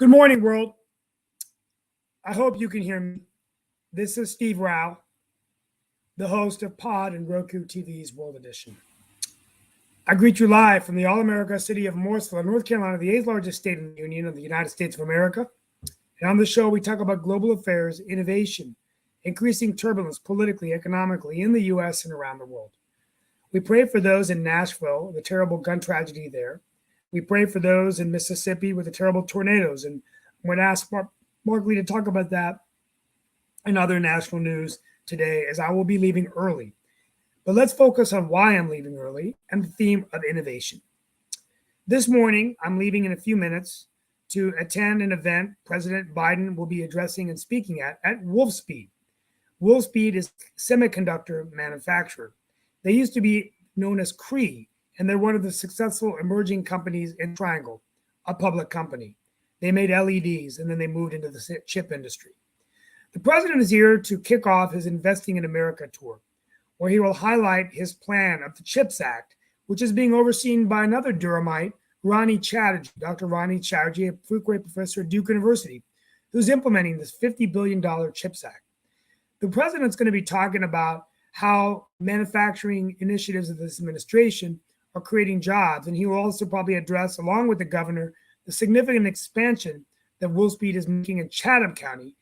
Good morning, world. I hope you can hear me. This is Steve Rao, the host of Pod and Roku TV's World Edition. I greet you live from the All-America city of Morrisville, North Carolina, the eighth largest state in the Union of the United States of America. And on the show, we talk about global affairs, innovation, increasing turbulence politically, economically in the U.S. and around the world. We pray for those in Nashville, the terrible gun tragedy there. We pray for those in Mississippi with the terrible tornadoes. And I'm going to ask Mark Lee to talk about that and other national news today, as I will be leaving early. But let's focus on why I'm leaving early and the theme of innovation. This morning, I'm leaving in a few minutes to attend an event President Biden will be addressing and speaking at Wolfspeed. Wolfspeed is a semiconductor manufacturer. They used to be known as Cree, and they're one of the successful emerging companies in Triangle, a public company. They made LEDs, and then they moved into the chip industry. The president is here to kick off his Investing in America tour, where he will highlight his plan of the CHIPS Act, which is being overseen by another Durhamite, Ronnie Chatterjee, Dr. Ronnie Chatterjee, a Fuqua professor at Duke University, who's implementing this $50 billion CHIPS Act. The president's going to be talking about how manufacturing initiatives of this administration are creating jobs. And he will also probably address, along with the governor, the significant expansion that Wolfspeed is making in Chatham County,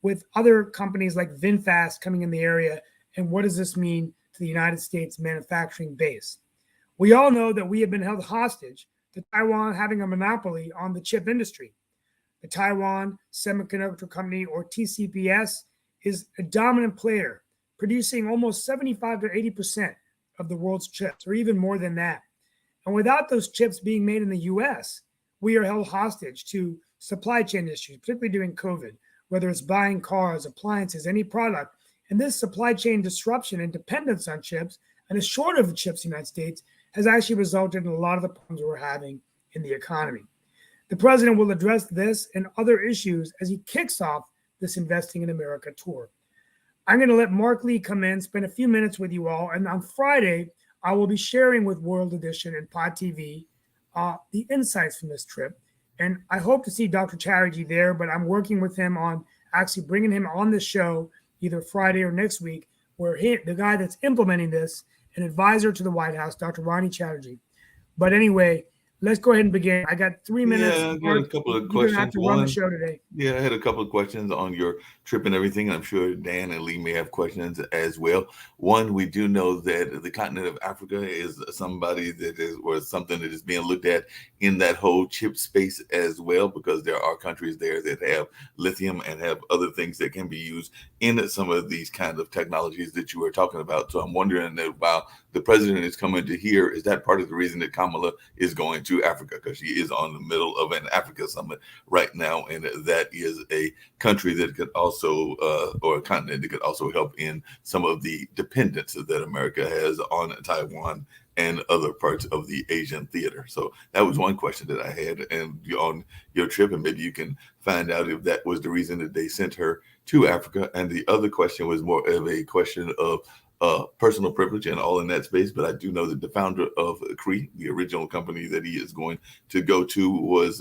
with other companies like VinFast coming in the area. And what does this mean to the United States manufacturing base? We all know that we have been held hostage to Taiwan having a monopoly on the chip industry. The Taiwan Semiconductor Company, or TCPS, is a dominant player, producing almost 75 to 80% of the world's chips, or even more than that. And without those chips being made in the U.S., we are held hostage to supply chain issues, particularly during COVID, whether it's buying cars, appliances, any product. And this supply chain disruption and dependence on chips and a shortage of chips in the United States has actually resulted in a lot of the problems we're having in the economy. The president will address this and other issues as he kicks off this Investing in America tour. I'm going to let Mark Lee come in, spend a few minutes with you all. And on Friday, I will be sharing with World Edition and Pod TV the insights from this trip. And I hope to see Dr. Chatterjee there, but I'm working with him on actually bringing him on the show either Friday or next week, where the guy that's implementing this, an advisor to the White House, Dr. Ronnie Chatterjee. But anyway, let's go ahead and begin. I got 3 minutes. Yeah, I got a couple of questions. You're going to have to run the show today. Yeah, I had a couple of questions on your trip and everything. I'm sure Dan and Lee may have questions as well. One, we do know that the continent of Africa is somebody that is, or something that is being looked at in that whole chip space as well, because there are countries there that have lithium and have other things that can be used in some of these kinds of technologies that you were talking about. So I'm wondering that while the president is coming to here, is that part of the reason that Kamala is going to Africa? Because she is on the middle of an Africa summit right now, and that is a country that could also, or a continent that could also help in some of the dependence that America has on Taiwan and other parts of the Asian theater. So that was one question that I had, and on your trip, and maybe you can find out if that was the reason that they sent her to Africa. And the other question was more of a question of personal privilege and all in that space. But I do know that the founder of Cree, the original company that he is going to go to, was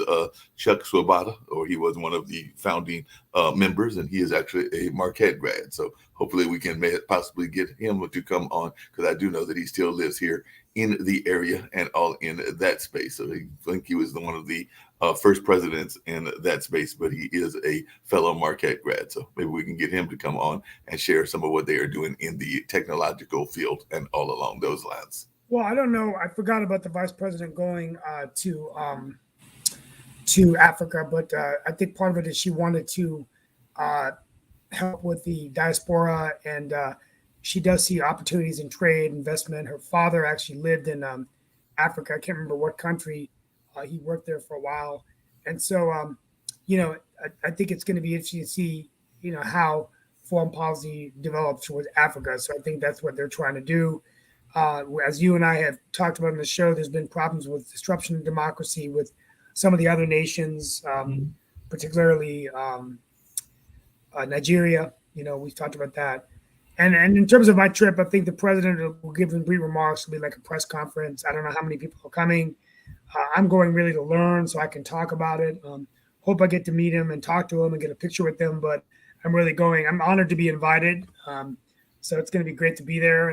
Chuck Swoboda, or he was one of the founding members, and he is actually a Marquette grad. So hopefully we can possibly get him to come on, because I do know that he still lives here in the area and all in that space. So I think he was one of the first presidents in that space, but he is a fellow Marquette grad. So maybe we can get him to come on and share some of what they are doing in the technological field and all along those lines. Well, I don't know. I forgot about the vice president going to Africa, but I think part of it is she wanted to help with the diaspora, and she does see opportunities in trade, investment. Her father actually lived in Africa. I can't remember what country. He worked there for a while. And so, I think it's going to be interesting to see, how foreign policy develops towards Africa. So I think that's what they're trying to do. As you and I have talked about in the show, there's been problems with disruption of democracy with some of the other nations, particularly Nigeria. We've talked about that. And in terms of my trip, I think the president will give them brief remarks. It'll be like a press conference. I don't know how many people are coming. I'm going really to learn so I can talk about it. hope I get to meet him and talk to him and get a picture with him. But I'm really going. I'm honored to be invited. So it's going to be great to be there.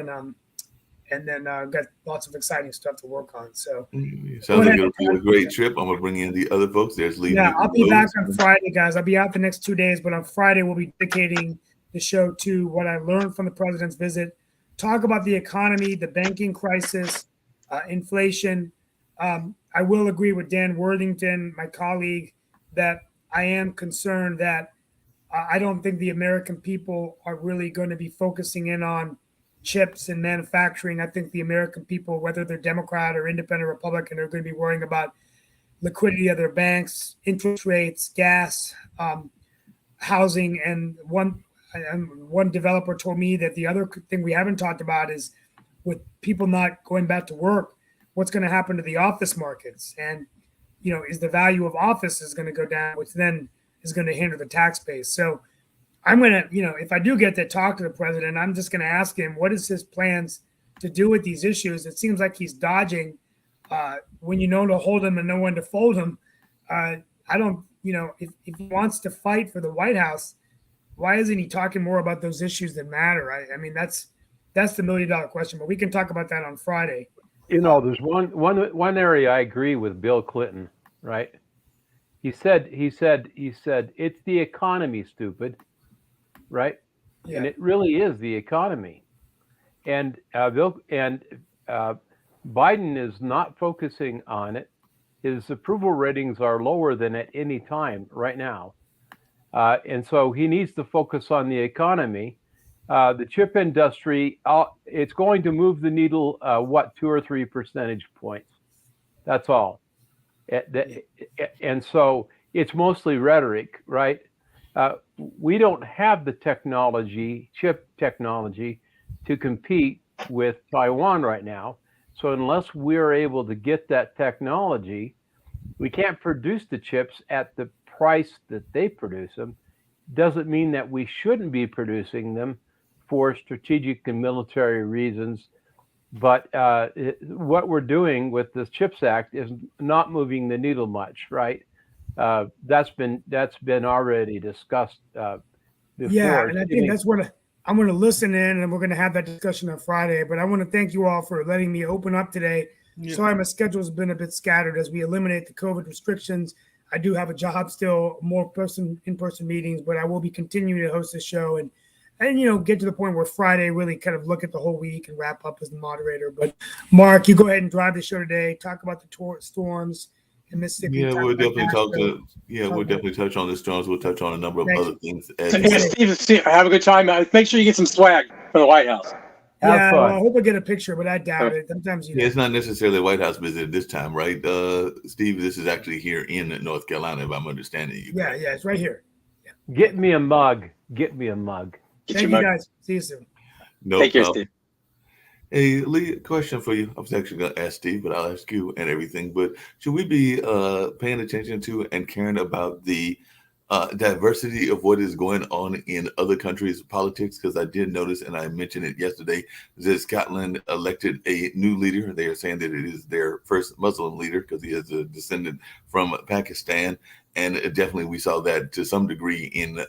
And then got lots of exciting stuff to work on. So sounds like it'll be a great trip. I'm gonna bring in the other folks. There's Lee. Yeah, I'll be back on Friday, guys. I'll be out the next 2 days, but on Friday we'll be dedicating the show to what I learned from the president's visit. Talk about the economy, the banking crisis, inflation. I will agree with Dan Worthington, my colleague, that I am concerned that I don't think the American people are really going to be focusing in on chips and manufacturing. I think the American people, whether they're Democrat or Independent Republican, are going to be worrying about liquidity of their banks, interest rates, gas, housing. And one developer told me that the other thing we haven't talked about is with people not going back to work, what's going to happen to the office markets? And, is the value of offices going to go down, which then is going to hinder the tax base. So I'm going to, if I do get to talk to the president, I'm just going to ask him, what is his plans to do with these issues? It seems like he's dodging when you know to hold him and know when to fold him. I don't, if he wants to fight for the White House, why isn't he talking more about those issues that matter? I mean, that's the $1 million question, but we can talk about that on Friday. There's one area I agree with Bill Clinton, right? He said, it's the economy, stupid, right? Yeah. And it really is the economy. And Biden is not focusing on it. His approval ratings are lower than at any time right now. And so he needs to focus on the economy. The chip industry, it's going to move the needle, 2 or 3 percentage points. That's all. And so it's mostly rhetoric, right? We don't have the chip technology, to compete with Taiwan right now. So unless we're able to get that technology, we can't produce the chips at the price that they produce them. Doesn't mean that we shouldn't be producing them for strategic and military reasons. But what we're doing with the CHIPS Act is not moving the needle much, right? That's been already discussed before. Yeah, and I think that's what I'm going to listen in, and we're going to have that discussion on Friday. But I want to thank you all for letting me open up today. Yeah. Sorry, my schedule has been a bit scattered as we eliminate the COVID restrictions. I do have a job still, more in-person meetings, but I will be continuing to host this show and get to the point where Friday really kind of look at the whole week and wrap up as the moderator. But Mark, you go ahead and drive the show today. Talk about the storms in Mississippi. Yeah, we'll definitely we'll definitely touch on the storms. We'll touch on a number of other things. Steve, have a good time. Make sure you get some swag for the White House. Yeah, well, I hope I get a picture, but I doubt it. Sometimes it's not necessarily a White House visit this time, right? Steve, this is actually here in North Carolina, if I'm understanding you. Yeah, it's right here. Yeah. Get me a mug. Thank you, guys. See you soon. Take care, Steve. Hey, Lee, question for you. I was actually going to ask Steve, but I'll ask you and everything. But should we be paying attention to and caring about the diversity of what is going on in other countries' politics? Because I did notice, and I mentioned it yesterday, that Scotland elected a new leader. They are saying that it is their first Muslim leader because he is a descendant from Pakistan. And definitely we saw that to some degree in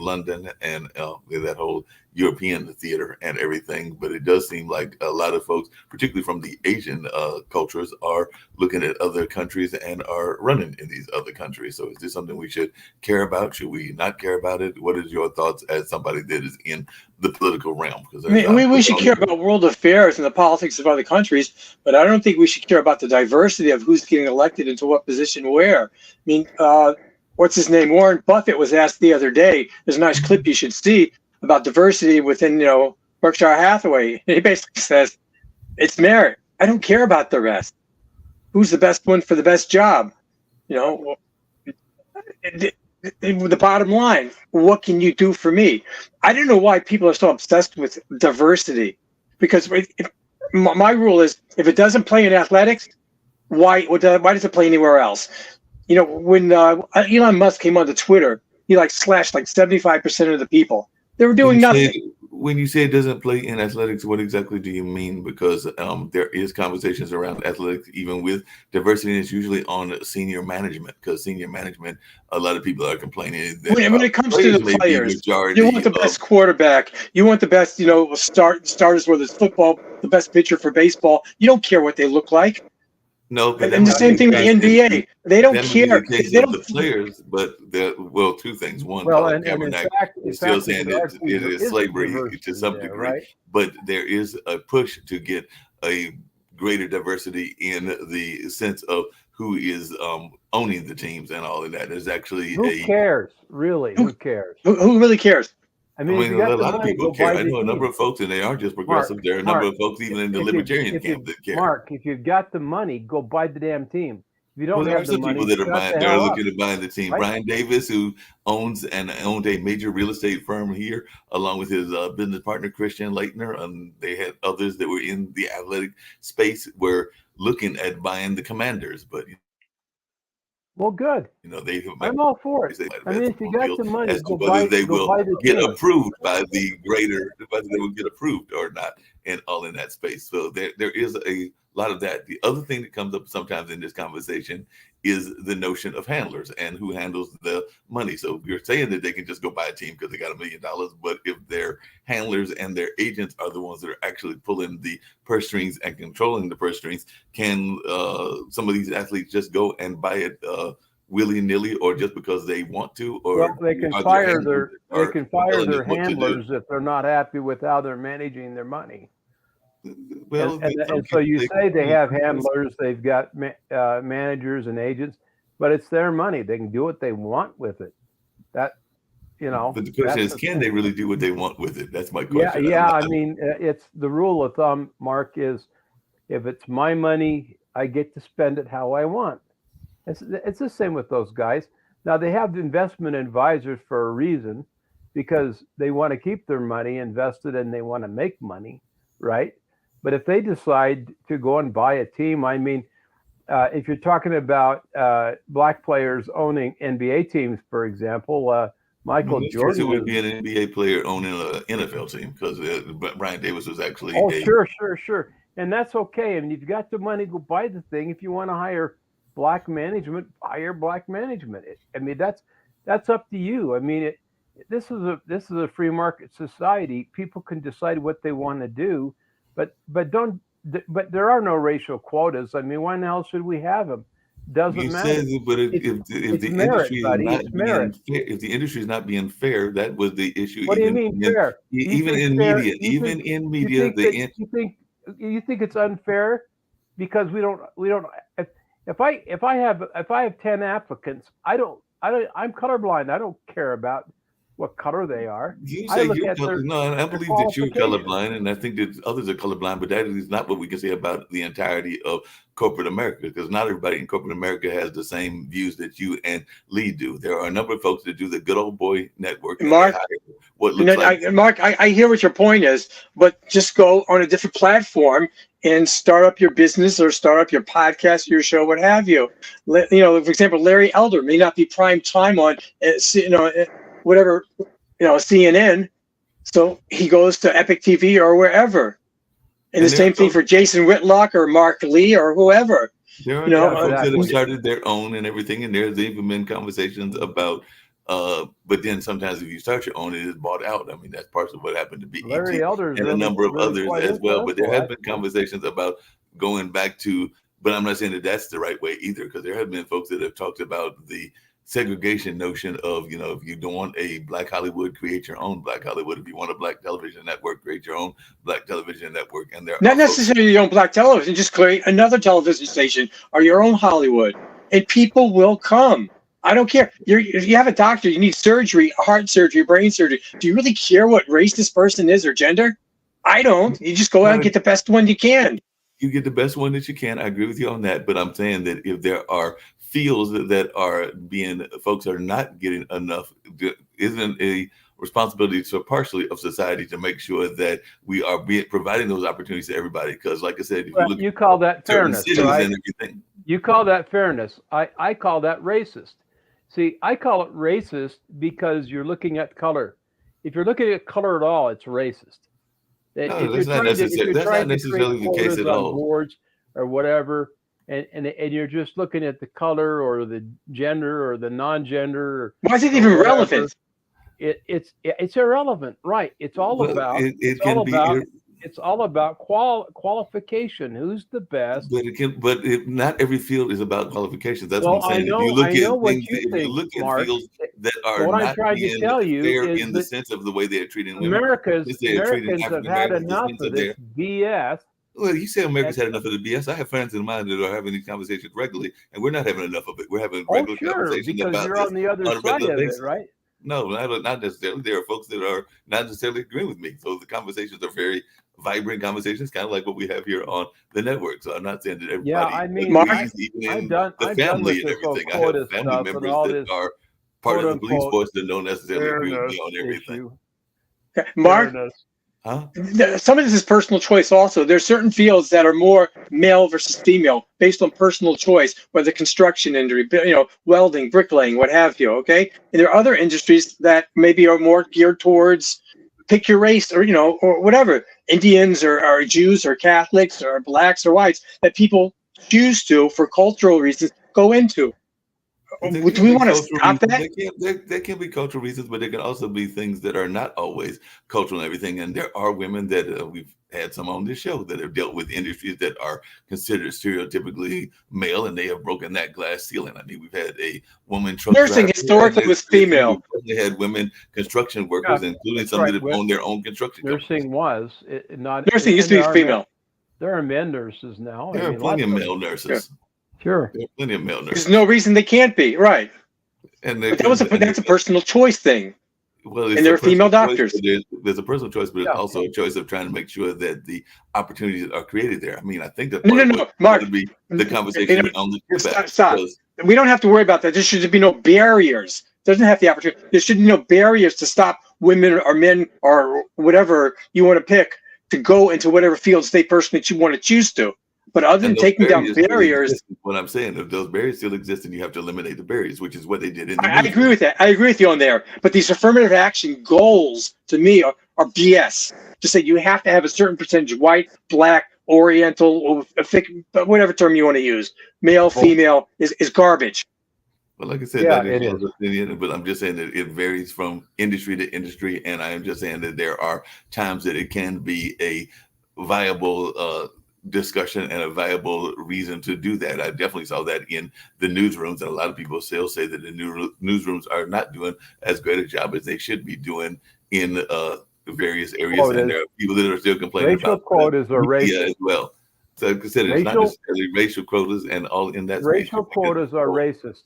London and that whole European theater and everything. But it does seem like a lot of folks, particularly from the Asian cultures, are looking at other countries and are running in these other countries. So is this something we should care about? Should we not care about it? What is your thoughts as somebody that is in the political realm? We should care about world affairs and the politics of other countries, but I don't think we should care about the diversity of who's getting elected into what position where. I mean, what's his name? Warren Buffett was asked the other day, there's a nice clip you should see about diversity within, Berkshire Hathaway. And he basically says, it's merit. I don't care about the rest. Who's the best one for the best job? The bottom line, what can you do for me? I don't know why people are so obsessed with diversity, because my rule is if it doesn't play in athletics, why does it play anywhere else? When Elon Musk came onto Twitter, he slashed 75% of the people. They were doing nothing. When you say it doesn't play in athletics, what exactly do you mean? Because there is conversations around athletics, even with diversity, and it's usually on senior management. Because senior management, a lot of people are complaining that When it comes to the may be players, majority you want the of- best quarterback. You want the best, starters, whether it's football, the best pitcher for baseball. You don't care what they look like. No, but And the same thing with the NBA. They don't that may be care. the case They of don't. the players, but two things. One, Well, Colin and in Kaepernick fact, is still saying there that it is slavery to some there, degree, right? but there is a push to get a greater diversity in the sense of who is owning the teams and all of that. There's actually Who cares? Really? Who cares? Who really cares? I I mean, if mean, you got a the lot of money, people go care. buy I the know a number team. of folks, and they aren't just progressive. There are a number of folks even in the libertarian camp that care. Mark, if you've got the money, go buy the damn team. If you don't Well, there are have the some money, people that are shut buying. the They're hell up. looking to buy the team. Right. Brian Davis, who owned a major real estate firm here, along with his business partner Christian Leitner, and they had others that were in the athletic space, were looking at buying the Commanders. But Well, good. they. I'm all for it. I mean, if you got the money, as to go whether buy they will the get team. approved by the greater, whether they will get approved or not, and all in that space. So there is a lot of that. The other thing that comes up sometimes in this conversation is the notion of handlers and who handles the money. So you're saying that they can just go buy a team because they got $1 million, but if their handlers and their agents are the ones that are actually pulling the purse strings and controlling the purse strings, can some of these athletes just go and buy it willy-nilly, or just because they want to? Or Well, they can fire their handlers if they're not happy with how they're managing their money. Well, and so you say they have handlers, they've got managers and agents, but it's their money. They can do what they want with it. But the question is, can they really do what they want with it? That's my question. Yeah. I mean, it's the rule of thumb, Mark, is if it's my money, I get to spend it how I want. It's the same with those guys. Now, they have investment advisors for a reason, because they want to keep their money invested and they want to make money, right? But if they decide to go and buy a team, I mean, if you're talking about black players owning NBA teams, for example, Michael Jordan. It would be an NBA player owning an NFL team, because Brian Davis was actually. Oh, sure. And that's okay. I mean, if you got the money, go buy the thing. If you want to hire black management, hire black management. I mean, that's up to you. I mean, this is a free market society. People can decide what they want to do, but there are no racial quotas. I mean, why the hell should we have them? Doesn't matter. But if the industry is not being fair, that was the issue. What do you mean fair? Even in media, you think it's unfair because we don't. If I have 10 applicants, I'm colorblind. I don't care about what color they are. I believe that you're colorblind, and I think that others are colorblind, but that is not what we can say about the entirety of corporate America, because not everybody in corporate America has the same views that you and Lee do. There are a number of folks that do the good old boy network. Mark, I hear what your point is, but just go on a different platform and start up your business or start up your podcast, your show, what have you. For example, Larry Elder may not be prime time on, whatever, CNN. So he goes to Epic TV or wherever. And the same thing for Jason Whitlock or Mark Lee or whoever. There are folks that have started their own and everything, and there's even been conversations about. But then sometimes if you start your own, it is bought out. I mean, that's part of what happened to be Larry Elder and a number of others as well. But there have been conversations about going back to. But I'm not saying that that's the right way either, because there have been folks that have talked about the segregation notion of, if you don't want a black Hollywood, create your own black Hollywood. If you want a black television network, create your own black television network. And there not necessarily your own black television, just create another television station or your own Hollywood, and people will come. I don't care. If you have a doctor, you need surgery, heart surgery, brain surgery. Do you really care what race this person is or gender? I don't. You just go out and get the best one you can. You get the best one that you can. I agree with you on that. But I'm saying that if there are fields that folks are not getting enough, isn't a responsibility partially of society to make sure that we are providing those opportunities to everybody. Because like I said, if you call that fairness, right? And everything. You call that fairness. I call that racist. See, I call it racist because you're looking at color. if you're looking at color at all, it's racist. No, If that's you're not trying to- if necessarily you're that's trying not to create necessarily the case quotas at on all. boards or whatever, and you're just looking at the color or the gender or the non-gender. Why is it or even whatever, relevant? It's irrelevant, right? It's all Well, about it it's can all be, about it's all about qualification. Who's the best? not every field is about qualifications. That's Well, what I'm saying. I know- If you look I know at what things, you if you think, look at Mark. fields that are What I'm not trying to being tell you fair is in the that sense of the way they are treating women, Americans they are treating have African had Americans in the enough sense of of this BS. well, you say America's had enough of the BS. I have friends in mind that are having these conversations regularly, and we're not having enough of it. We're having Oh, regular sure, conversations because about you're this on the other on a side regular of it, basis. right? No, not necessarily. There are folks that are not necessarily agreeing with me. So the conversations are very vibrant conversations, kind of like what we have here on the network. So I'm not saying that everybody Yeah, I mean, agrees, even I'm in done. the I'm done with family and this whole everything. I have quota family stuff and members all that this are part of the police quote-unquote force that don't necessarily agree with me fairness on everything. issue. Mark, Fairness. Huh? some of this is personal choice also. There's certain fields that are more male versus female based on personal choice, whether construction industry, welding, bricklaying, what have you, okay? And there are other industries that maybe are more geared towards pick your race or, or whatever, Indians or Jews or Catholics or blacks or whites that people choose to, for cultural reasons, go into. Do we want to stop that? There can be cultural reasons, but there can also be things that are not always cultural and everything. And there are women that we've had some on this show that have dealt with industries that are considered stereotypically male, and they have broken that glass ceiling. I mean, we've had a woman truck nursing driver, historically was female. They had women construction workers, including some that have owned their own construction Nursing companies. Nursing used to be female. There are men nurses now. There are plenty of male nurses. Sure. There are plenty of male nurses. There's no reason they can't be, right? And But that's a personal choice thing. Well, and there are female doctors. There's a personal choice, but it's also a choice of trying to make sure that the opportunities are created there. I mean, I think that Mark, would be the conversation on the stop. We don't have to worry about that. There should be no barriers. Doesn't have the opportunity. There should be no barriers to stop women or men or whatever you want to pick to go into whatever field, state person that you want to choose to. But other than taking down barriers, what I'm saying, if those barriers still exist, and you have to eliminate the barriers, which is what they did in the I agree with that. I agree with you on there. But these affirmative action goals, to me, are BS. To say you have to have a certain percentage white, black, oriental, or whatever term you want to use, male, female, is garbage. Well, like I said, that is opinion, but I'm just saying that it varies from industry to industry, and I am just saying that there are times that it can be a viable discussion and a viable reason to do that. I definitely saw that in the newsrooms, and a lot of people still say that the newsrooms are not doing as great a job as they should be doing in various areas, and there are people that are still complaining about quotas are racist as well. So like I said, it's not necessarily racial quotas and all in that. Racial quotas are racist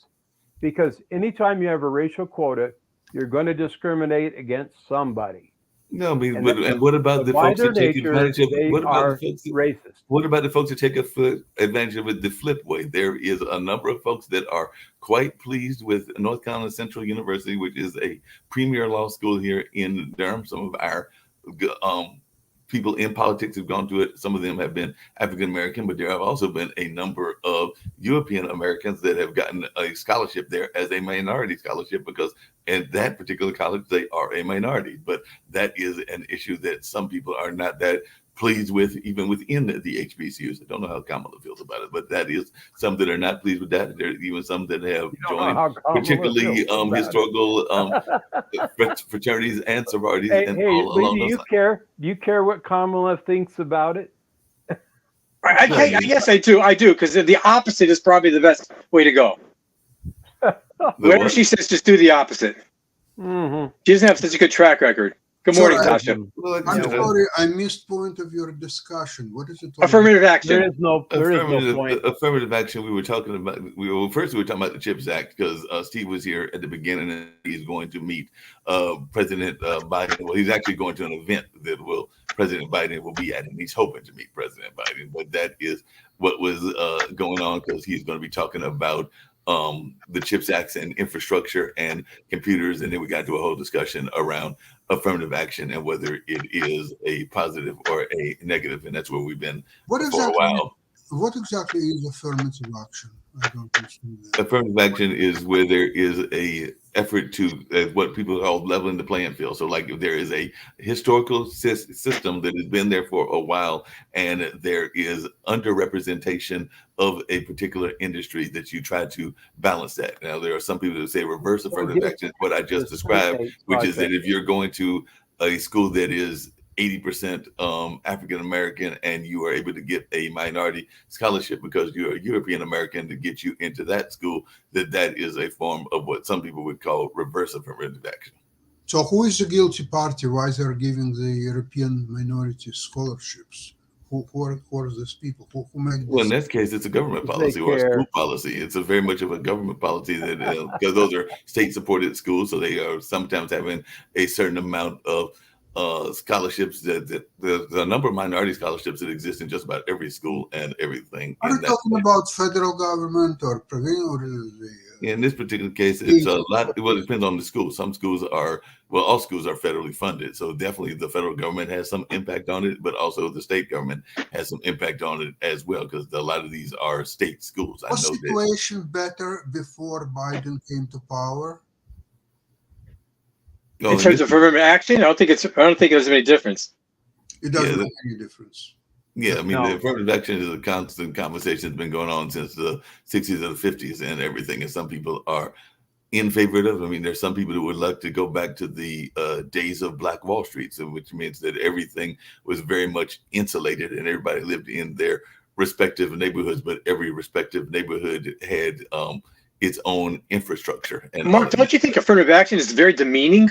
because anytime you have a racial quota, you're going to discriminate against somebody. No, I mean, and what about the folks that take advantage of it? What about the folks racist? What about the folks that take advantage of it the flip way? There is a number of folks that are quite pleased with North Carolina Central University, which is a premier law school here in Durham. Some of our people in politics have gone to it. Some of them have been African American, but there have also been a number of European Americans that have gotten a scholarship there as a minority scholarship because in that particular college, they are a minority. But that is an issue that some people are not that pleased with, even within the HBCUs. I don't know how Kamala feels about it, but that is some that are not pleased with that. There are even some that have joined particularly historical fraternities and sororities. Do you care what Kamala thinks about it? Yes, I do, because the opposite is probably the best way to go. Whatever she says, just do the opposite. Mm-hmm. She doesn't have such a good track record. Good morning, Tasha. I'm sorry, I missed point of your discussion. What is it? Affirmative action. There is no point. Affirmative action. We were talking about. First we were talking about the CHIPS Act because Steve was here at the beginning, and he's going to meet President Biden. Well, he's actually going to an event that President Biden will be at, and he's hoping to meet President Biden. But that is what was going on because he's going to be talking about the CHIPS Act and infrastructure and computers, and then we got into a whole discussion around affirmative action and whether it is a positive or a negative, and that's where we've been for a while. What exactly is affirmative action? I don't understand that. Affirmative action is where there is a effort to what people call leveling the playing field. So, like, if there is a historical system that has been there for a while, and there is underrepresentation of a particular industry, that you try to balance that. Now, there are some people that say reverse affirmative action is what I just described, which is that if you're going to a school that is 80% African American, and you are able to get a minority scholarship because you're a European American to get you into that school, that is a form of what some people would call reverse affirmative action. So who is the guilty party? Why they're giving the European minority scholarships? Who are these people? Who make this? Well, in this case, it's a government policy or a school policy. It's a very much of a government policy that because those are state-supported schools, so they are sometimes having a certain amount of scholarships. That the number of minority scholarships that exist in just about every school and everything. Are you talking about federal government or provincial? Or in this particular case, it's a lot. Well, it depends on the school. Some schools are, well, all schools are federally funded, so definitely the federal government has some impact on it, but also the state government has some impact on it as well, because a lot of these are state schools. Was the situation better before Biden came to power? In terms of affirmative action, I don't think there's any difference. It doesn't make any difference. Yeah, I mean, the affirmative action is a constant conversation that's been going on since the 60s or the 50s and everything. And some people are in favor of it. I mean, there's some people who would like to go back to the days of Black Wall Street, so which means that everything was very much insulated and everybody lived in their respective neighborhoods, but every respective neighborhood had its own infrastructure. And Mark, don't you think affirmative action is very demeaning?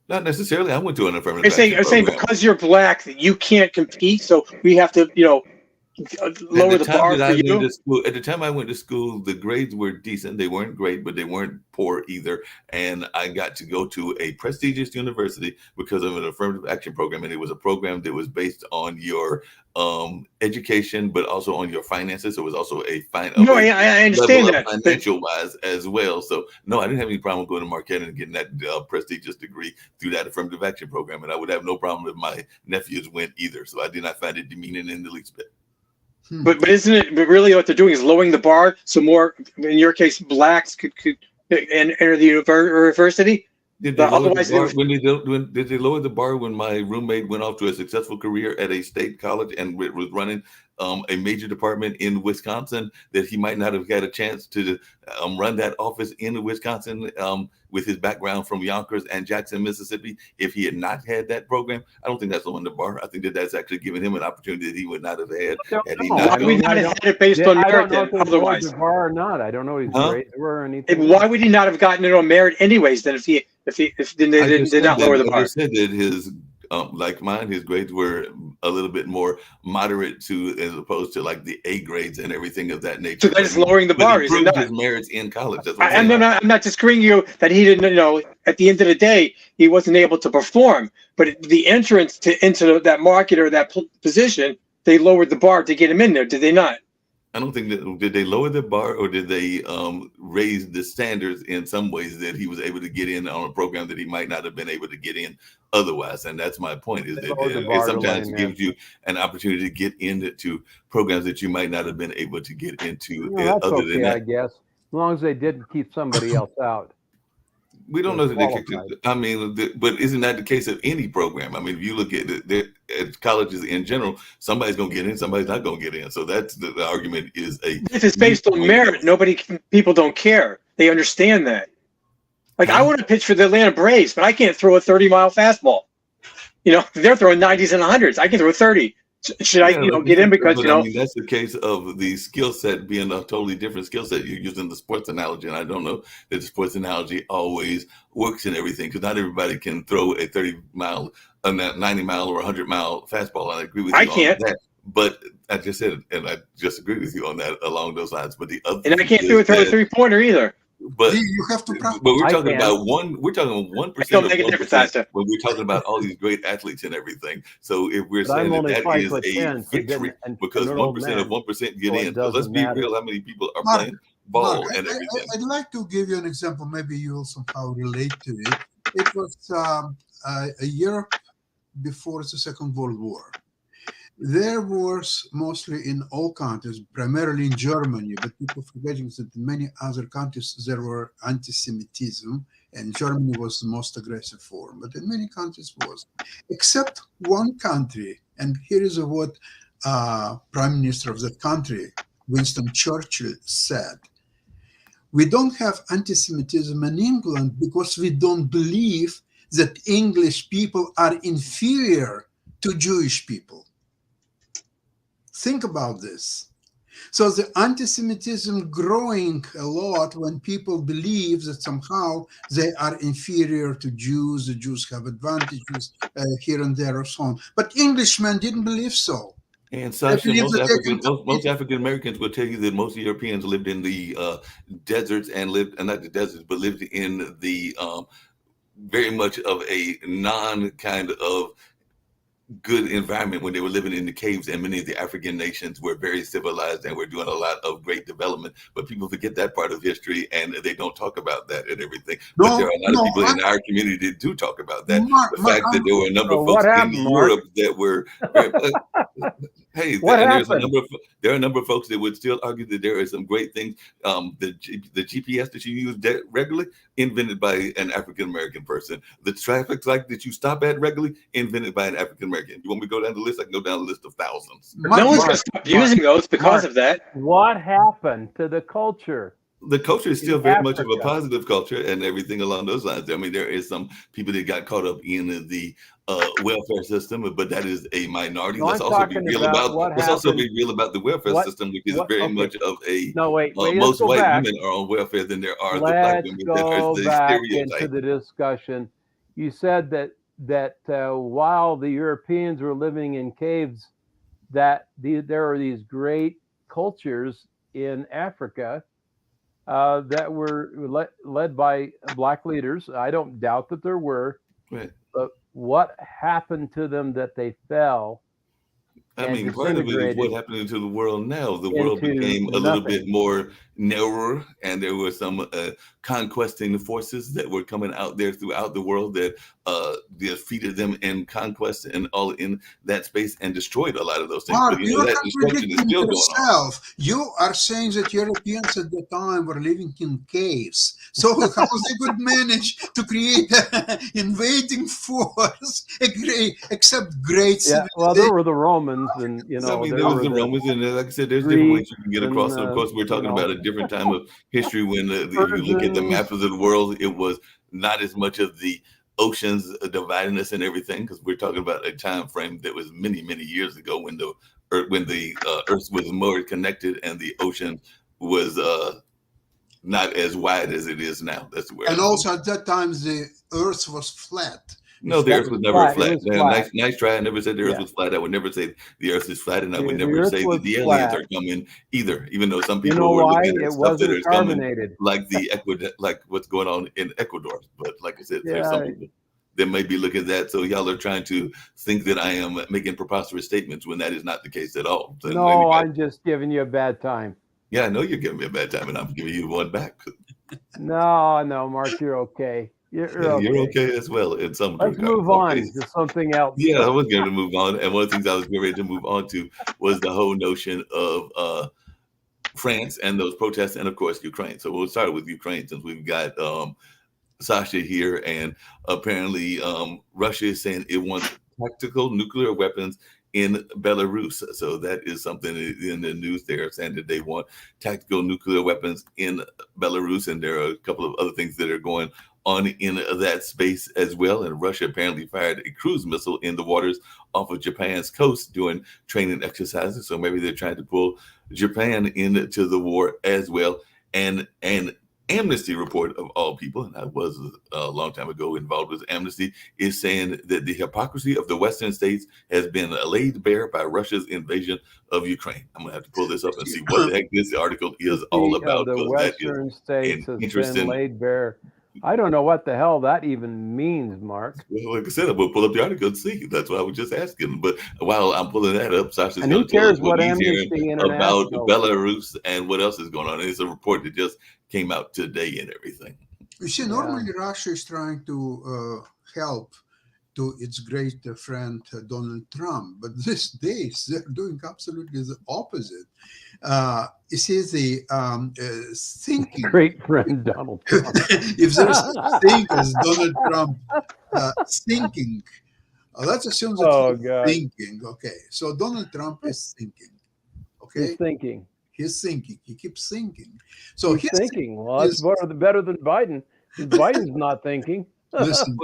Not necessarily. I went to an affirmative action program. I'm saying because you're Black, that you can't compete, so we have to, lower the bar for you. At the time I went to school, the grades were decent. They weren't great, but they weren't poor either. And I got to go to a prestigious university because of an affirmative action program. And it was a program that was based on your education, but also on your finances. So it was also I understand that. Financial wise as well. So no, I didn't have any problem going to Marquette and getting that prestigious degree through that affirmative action program. And I would have no problem if my nephews went either. So I did not find it demeaning in the least bit. But isn't it? But really, what they're doing is lowering the bar, so more, in your case, Blacks could enter the university. Did they lower the bar when my roommate went off to a successful career at a state college and was running a major department in Wisconsin, that he might not have had a chance to run that office in Wisconsin with his background from Yonkers and Jackson, Mississippi, if he had not had that program? I don't think that's lowering the bar. I think that's actually giving him an opportunity that he would not have had. Why would he not have had it based on merit then, otherwise? The bar or not? I don't know his grade or anything. Why would he not have gotten it on merit anyways? Then if they did not lower the bar? I said that his like mine, his grades were a little bit more moderate as opposed to like the A grades and everything of that nature. So that is lowering the bar, isn't that? His merits in college. That's what I'm not disagreeing you that he didn't. At the end of the day, he wasn't able to perform. But the entrance into that market or that position, they lowered the bar to get him in there. Did they not? I don't think did they lower the bar, or did they raise the standards in some ways that he was able to get in on a program that he might not have been able to get in otherwise? And that's my point, is that it sometimes gives you an opportunity to get into programs that you might not have been able to get into. That's other than that, I guess, as long as they didn't keep somebody else out. We don't know that they kicked it. I mean, but isn't that the case of any program? I mean, if you look at colleges in general, somebody's going to get in, somebody's not going to get in. So that's the argument is if it's based on merit, people don't care. They understand that. Like I want to pitch for the Atlanta Braves, but I can't throw a 30-mile fastball. They're throwing 90s and 100s. I can throw 30. Should I, get in because, I mean, that's the case of the skill set being a totally different skill set. You're using the sports analogy, and I don't know that the sports analogy always works in everything, because not everybody can throw a 30-mile, a 90-mile, or 100-mile fastball. And I agree with you on that. But I just said, and I just agree with you on that along those lines. But the other, and I can't do a 33-pointer either. But you have to practice. But we're talking about 1%. Don't make a difference. When we're talking about all these great athletes and everything. So if we're saying that is a victory because 1% of 1% get in, so let's be real. How many people are playing ball and everything? I'd like to give you an example. Maybe you will somehow relate to it. It was a year before the Second World War. there was mostly in all countries, primarily in Germany, but people forgetting that in many other countries there were anti-Semitism, and Germany was the most aggressive form. But in many countries was, except one country, and here is what Prime Minister of that country, Winston Churchill, said. We don't have anti-Semitism in England because we don't believe that English people are inferior to Jewish people. Think about this. So the anti-Semitism growing a lot when people believe that somehow they are inferior to Jews, the Jews have advantages here and there or so on. But Englishmen didn't believe so. And Sasha, most African Americans will tell you that most Europeans lived in the deserts and lived, not the deserts, but lived in the very much of a non kind of good environment when they were living in the caves, and many of the African nations were very civilized and were doing a lot of great development. But people forget that part of history, and they don't talk about that and everything. But there are a lot of people in our community that do talk about that. The fact that there were a number of folks in Europe that were hey, there are a number of folks that would still argue that there are some great things. The GPS that you use regularly, invented by an African American person. The traffic light that you stop at regularly, invented by an African American. You want me to go down the list? I can go down the list of thousands. No one's going to stop using those because of that. What happened to the culture? The culture is still very much of a positive culture and everything along those lines. I mean, there is some people that got caught up in the welfare system, but that is a minority. Let's also be real about the welfare system, which is very much of a most white women are on welfare than there are black women. Let's go back into the discussion. You said that while the Europeans were living in caves, that there are these great cultures in Africa that were led by black leaders. I don't doubt that there were, right. But what happened to them that they fell? I mean, part of it is what happened to the world now. The world became a little bit more narrower, and there were some conquesting forces that were coming out there throughout the world that defeated them in conquest and all in that space and destroyed a lot of those things. Mark, but you know, that destruction is still going on. You are saying that Europeans at the time were living in caves. So how they could manage to create an invading force, except great civilization? Well, there were the Romans, and I mean, there was the Romans, and like I said, there's different ways you can get across. And of course, we're talking about a different time of history when if you look at the maps of the world, it was not as much of the oceans dividing us and everything, because we're talking about a time frame that was many, many years ago when the Earth was more connected and the ocean was not as wide as it is now. That's where. And also at that time, the Earth was flat. No, the Earth was never flat. Nice try. I never said the Earth was flat. I would never say the Earth is flat, and I would never say that the aliens are coming either. Even though some people were looking at stuff that is coming, like like what's going on in Ecuador. But like I said, there's some people that may be looking at that. So y'all are trying to think that I am making preposterous statements when that is not the case at all. So no, I'm just giving you a bad time. Yeah, I know you're giving me a bad time, and I'm giving you one back. No, Mark, you're okay. You're okay as well in some. Let's move on to something else. Yeah, I was going to move on, and one of the things I was getting ready to move on to was the whole notion of France and those protests, and of course Ukraine. So we'll start with Ukraine since we've got Sasha here, and apparently Russia is saying it wants tactical nuclear weapons in Belarus. So that is something in the news. They're saying that they want tactical nuclear weapons in Belarus, and there are a couple of other things that are going on in that space as well. And Russia apparently fired a cruise missile in the waters off of Japan's coast during training exercises. So maybe they're trying to pull Japan into the war as well. And an Amnesty report of all people, and I was a long time ago involved with Amnesty, is saying that the hypocrisy of the Western states has been laid bare by Russia's invasion of Ukraine. I'm gonna have to pull this up and see what the heck this article is all about. The Western states has been laid bare. I don't know what the hell that even means, Mark. Well, like I said, we'll pull up the article and see. That's what I was just asking. But while I'm pulling that up, Sasha's and who cares what Amnesty about Belarus and what else is going on. It's a report that just came out today and everything. You see, normally Russia is trying to help to its great friend Donald Trump. But these days, they're doing absolutely the opposite. You see, the thinking. Great friend Donald Trump. If there's such thing as Donald Trump thinking, let's assume that Oh, he's God. thinking. Okay, so Donald Trump is thinking. Okay, He's thinking. he's thinking. He keeps thinking. So He's thinking. Well, that's is- better than Biden. Biden's not thinking. Listen,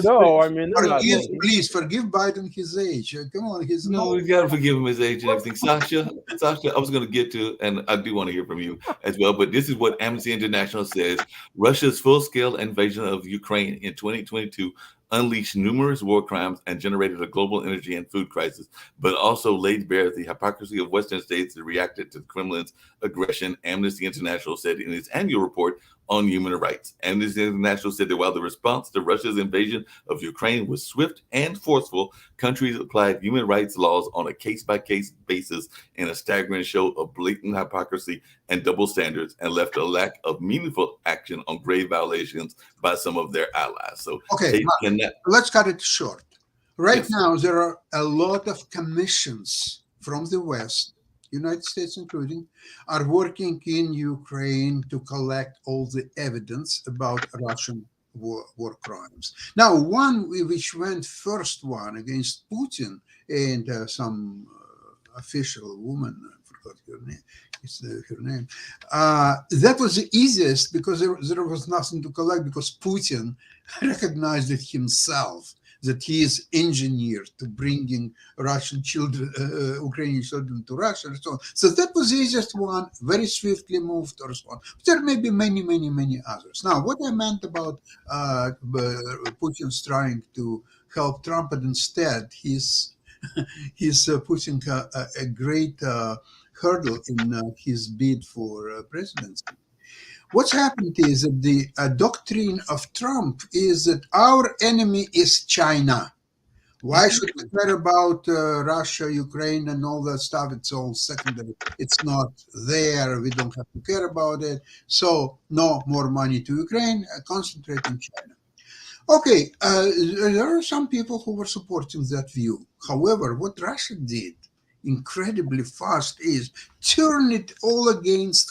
No, I mean, they're not forgive, thinking. please forgive Biden his age. Come on, he's No, not. we've got to forgive him his age and everything. Sasha, I was going to get to, and I do want to hear from you as well, but this is what Amnesty International says. Russia's full-scale invasion of Ukraine in 2022 unleashed numerous war crimes and generated a global energy and food crisis, but also laid bare the hypocrisy of Western states that reacted to the Kremlin's aggression, Amnesty International said in its annual report on human rights. Amnesty International said that while the response to Russia's invasion of Ukraine was swift and forceful, countries applied human rights laws on a case-by-case basis in a staggering show of blatant hypocrisy and double standards, and left a lack of meaningful action on grave violations by some of their allies. So Okay, they cannot. let's cut it short. Right Yes. now, there are a lot of commissions from the West, United States including, are working in Ukraine to collect all the evidence about Russian war crimes. Now, one which went first one against Putin and some official woman, I forgot her name. Her name. That was the easiest because there was nothing to collect, because Putin recognized it himself, that he is engineered to bringing Russian children, Ukrainian children to Russia and so on. So that was the easiest one, very swiftly moved or so on. But there may be many, many, many others. Now, what I meant about Putin's trying to help Trump, but instead he's putting a great hurdle in his bid for presidency. What's happened is that the doctrine of Trump is that our enemy is China. Why should we care about Russia, Ukraine, and all that stuff? It's all secondary. It's not there. We don't have to care about it. So no more money to Ukraine. Concentrate on China. Okay, there are some people who were supporting that view. However, what Russia did incredibly fast is turn it all against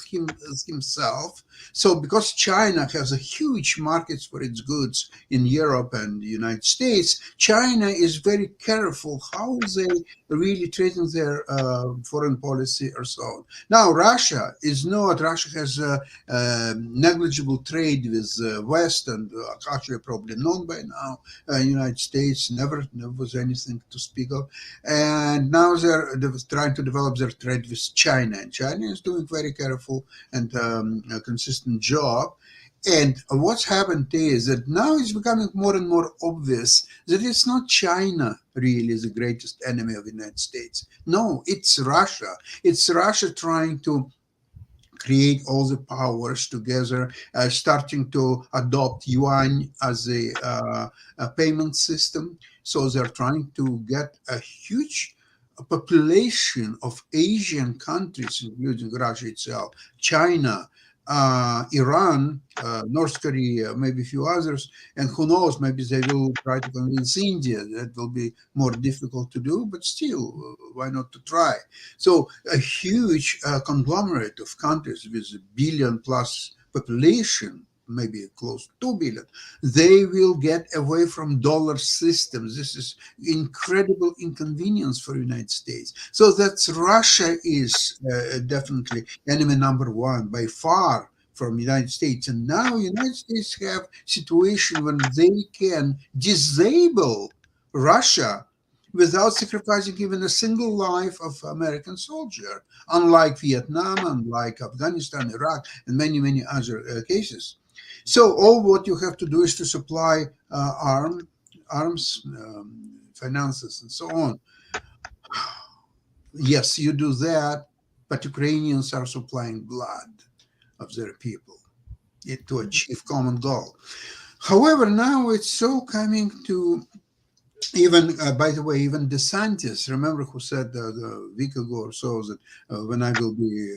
himself. So because China has a huge markets for its goods in Europe and the United States, China is very careful how they really treating their foreign policy or so on. Now, Russia is not. Russia has negligible trade with West, and actually probably known by now. United States never was anything to speak of. And now they're trying to develop their trade with China. And China is doing very careful and consistent job. And what's happened is that now it's becoming more and more obvious that it's not China really the greatest enemy of the United States. No, it's Russia. It's Russia trying to create all the powers together, starting to adopt yuan as a payment system. So they're trying to get a huge population of Asian countries, including Russia itself, China, Iran, North Korea, maybe a few others, and who knows, maybe they will try to convince India. That will be more difficult to do, but still, why not to try? So a huge conglomerate of countries with a billion plus population, maybe close to 2 billion, they will get away from dollar systems. This is incredible inconvenience for the United States. So that's Russia is definitely enemy number one by far from the United States. And now United States have situation when they can disable Russia without sacrificing even a single life of American soldier, unlike Vietnam, unlike Afghanistan, Iraq, and many, many other cases. So all what you have to do is to supply arms, finances, and so on. Yes, you do that, but Ukrainians are supplying blood of their people to achieve common goal. However, now it's so coming to even, by the way, even DeSantis, remember who said a week ago or so that when I will be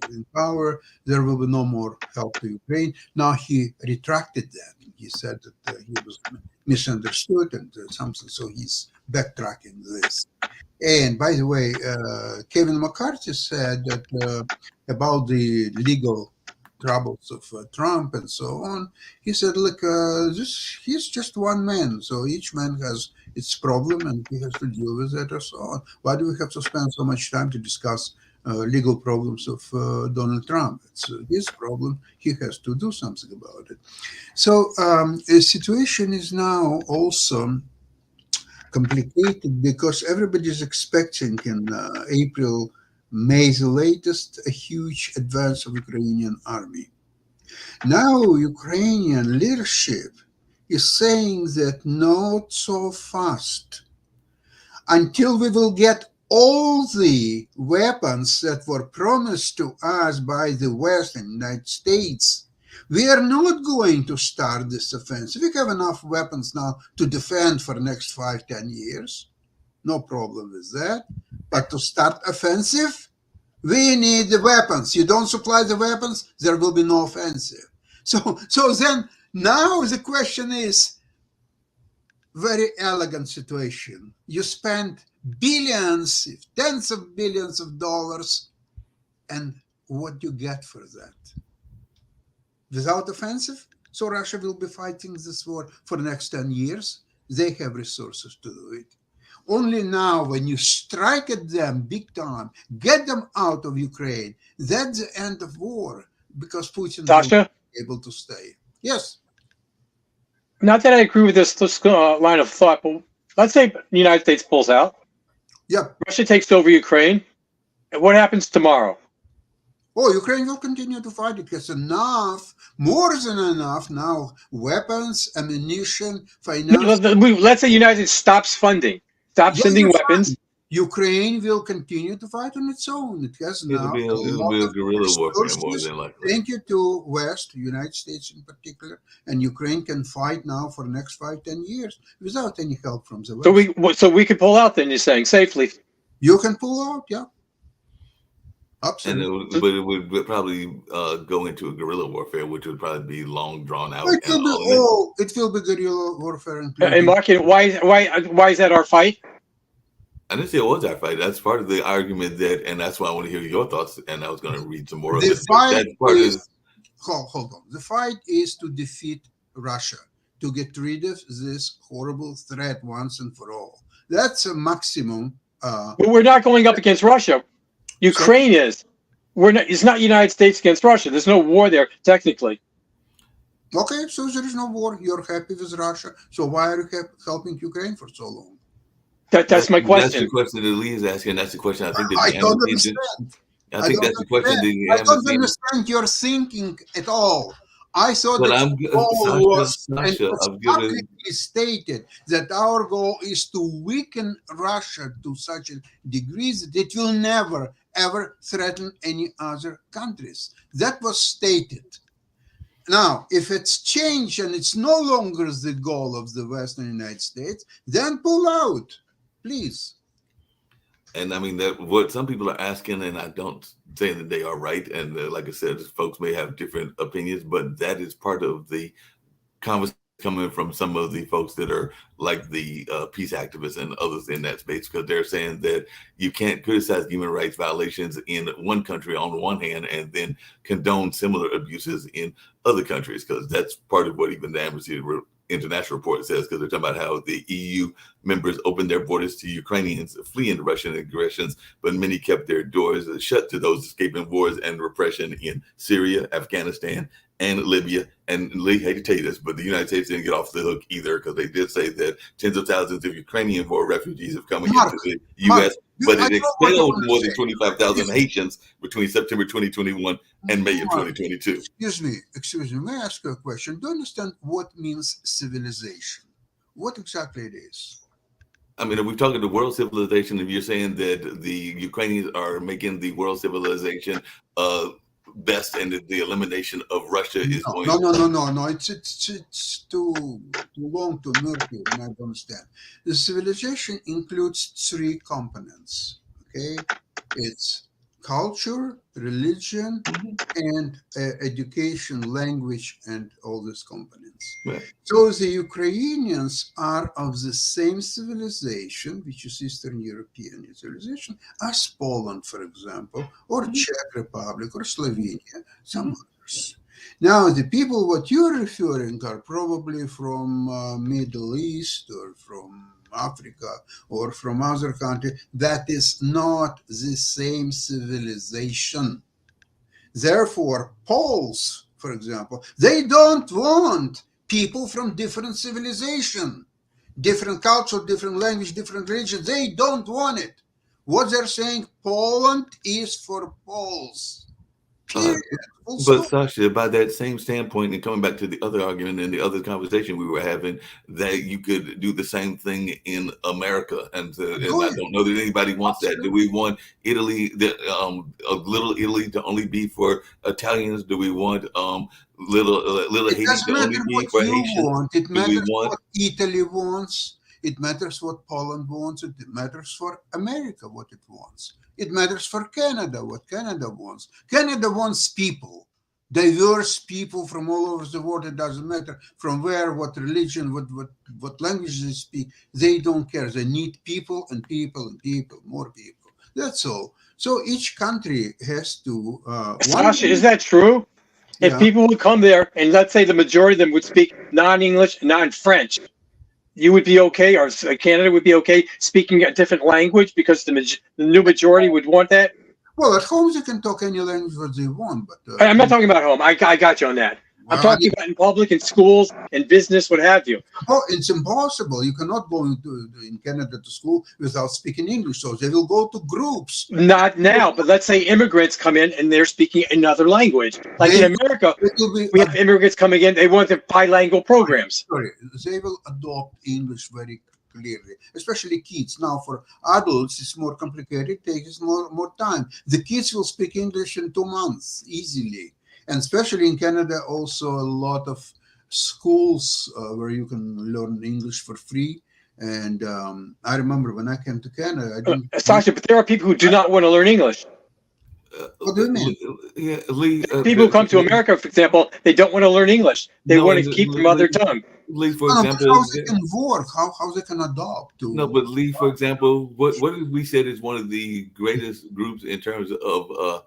in power, there will be no more help to Ukraine. Now he retracted that. He said that he was misunderstood and something. So he's backtracking this. And by the way, Kevin McCarthy said that about the legal troubles of Trump and so on. He said, "Look, he's just one man. So each man has its problem, and he has to deal with it, and so on. Why do we have to spend so much time to discuss legal problems of Donald Trump? It's his problem. He has to do something about it." So the situation is now also complicated because everybody is expecting in April, May, the latest, a huge advance of Ukrainian army. Now Ukrainian leadership is saying that not so fast. Until we will get all the weapons that were promised to us by the West and United States, we are not going to start this offensive. We have enough weapons now to defend for the next 5-10 years. No problem with that. But to start offensive, we need the weapons. You don't supply the weapons, there will be no offensive. So then now the question is, very elegant situation. You spend billions, tens of billions of dollars, and what do you get for that? Without offensive? So Russia will be fighting this war for the next 10 years. They have resources to do it. Only now, when you strike at them big time, get them out of Ukraine, that's the end of war, because Putin Sasha? will be able to stay. Yes. Not that I agree with this line of thought, but let's say the United States pulls out. Yep. Russia takes over Ukraine. And what happens tomorrow? Oh, Ukraine will continue to fight. It has enough, more than enough now, weapons, ammunition, finance. Let's say the United States stops funding, stops sending weapons. Fine. Ukraine will continue to fight on its own. It has now it'll be a guerrilla warfare more than likely. Thank you to West, United States in particular, and Ukraine can fight now for the next 5-10 years without any help from the West. So we could pull out. Then you're saying safely. You can pull out, yeah. Absolutely. But it would probably go into a guerrilla warfare, which would probably be long drawn out. It will be guerrilla warfare. And Mark, why is that our fight? I didn't say it was our fight. That's part of the argument and that's why I want to hear your thoughts. And I was going to read some more of it. Hold on. The fight is to defeat Russia, to get rid of this horrible threat once and for all. That's a maximum. But we're not going up against Russia. Ukraine is. It's not United States against Russia. There's no war there, technically. Okay, so there is no war. You're happy with Russia. So why are you helping Ukraine for so long? That's my question. That's the question that Lee is asking. That's the question I think that I don't understand. I think that's the question that I don't understand your thinking at all. I thought publicly stated that our goal is to weaken Russia to such a degree that it will never, ever threaten any other countries. That was stated. Now, if it's changed and it's no longer the goal of the Western United States, then pull out, please. And I mean, that what some people are asking, and I don't say that they are right. And like I said, folks may have different opinions, but that is part of the conversation coming from some of the folks that are like the peace activists and others in that space, because they're saying that you can't criticize human rights violations in one country on one hand and then condone similar abuses in other countries, because that's part of what even the Amnesty International report says, because they're talking about how the EU members opened their borders to Ukrainians fleeing Russian aggressions, but many kept their doors shut to those escaping wars and repression in Syria, Afghanistan, and Libya. And Lee, hate to tell you this, but the United States didn't get off the hook either, because they did say that tens of thousands of Ukrainian war refugees have come into the U.S., but it expelled more than 25,000 Haitians between September 2021 and May of 2022. Excuse me. May I ask you a question? Do you understand what means civilization? What exactly it is? I mean, if we're talking the world civilization, if you're saying that the Ukrainians are making the world civilization best and that the elimination of Russia is going No. It's too long, too murky, and I don't understand. The civilization includes three components. Okay, it's culture, religion, and education, language, and all these components. Right. So the Ukrainians are of the same civilization, which is Eastern European civilization, as Poland, for example, or Czech Republic, or Slovenia, some others. Now, the people what you're referring are probably from Middle East or from Africa or from other country. That is not the same civilization. Therefore, Poles, for example, they don't want people from different civilization, different culture, different language, different religion. They don't want it. What they're saying, Poland is for Poles. Period. But Sasha, by that same standpoint, and coming back to the other argument and the other conversation we were having, that you could do the same thing in America, and I don't know that anybody wants that. Do we want Italy, a little Italy, to only be for Italians? Do we want little Haiti to only be for Haitians? It matters what Italy wants. It matters what Poland wants. It matters for America what it wants. It matters for Canada, what Canada wants. Canada wants people, diverse people from all over the world. It doesn't matter from where, what religion, what language they speak. They don't care. They need people and people and people, more people. That's all. So each country has to... Sasha, is that true? If people would come there, and let's say the majority of them would speak non-English, non-French, you would be okay, or Canada would be okay speaking a different language because the new majority would want that? Well, at home they can talk any language that they want, but... I'm not talking about home. I got you on that. I'm talking about in public, in schools, in business, what have you. Oh, it's impossible. You cannot go in Canada to school without speaking English, so they will go to groups. Not now, but let's say immigrants come in and they're speaking another language. Like in America, we have immigrants coming in, they want the bilingual programs. Sorry, they will adopt English very clearly, especially kids. Now, for adults, it's more complicated, it takes more time. The kids will speak English in 2 months, easily. And especially in Canada, also a lot of schools where you can learn English for free. And I remember when I came to Canada, Sasha, but there are people who do not want to learn English. What do you mean? Lee, people who come to America, for example, they don't want to learn English. They want to keep their mother tongue. Lee, for example, how they can work, how they can adopt to. No, but Lee, for example, what did we said is one of the greatest groups in terms of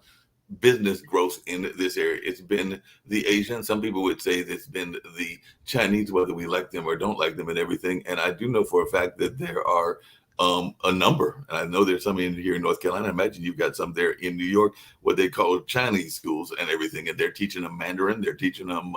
business growth in this area? It's been the Asian. Some people would say it's been the Chinese, whether we like them or don't like them and everything. And I do know for a fact that there are a number, and I know there's some in here in North Carolina. I imagine you've got some there in New York, what they call Chinese schools and everything, and they're teaching them Mandarin, they're teaching them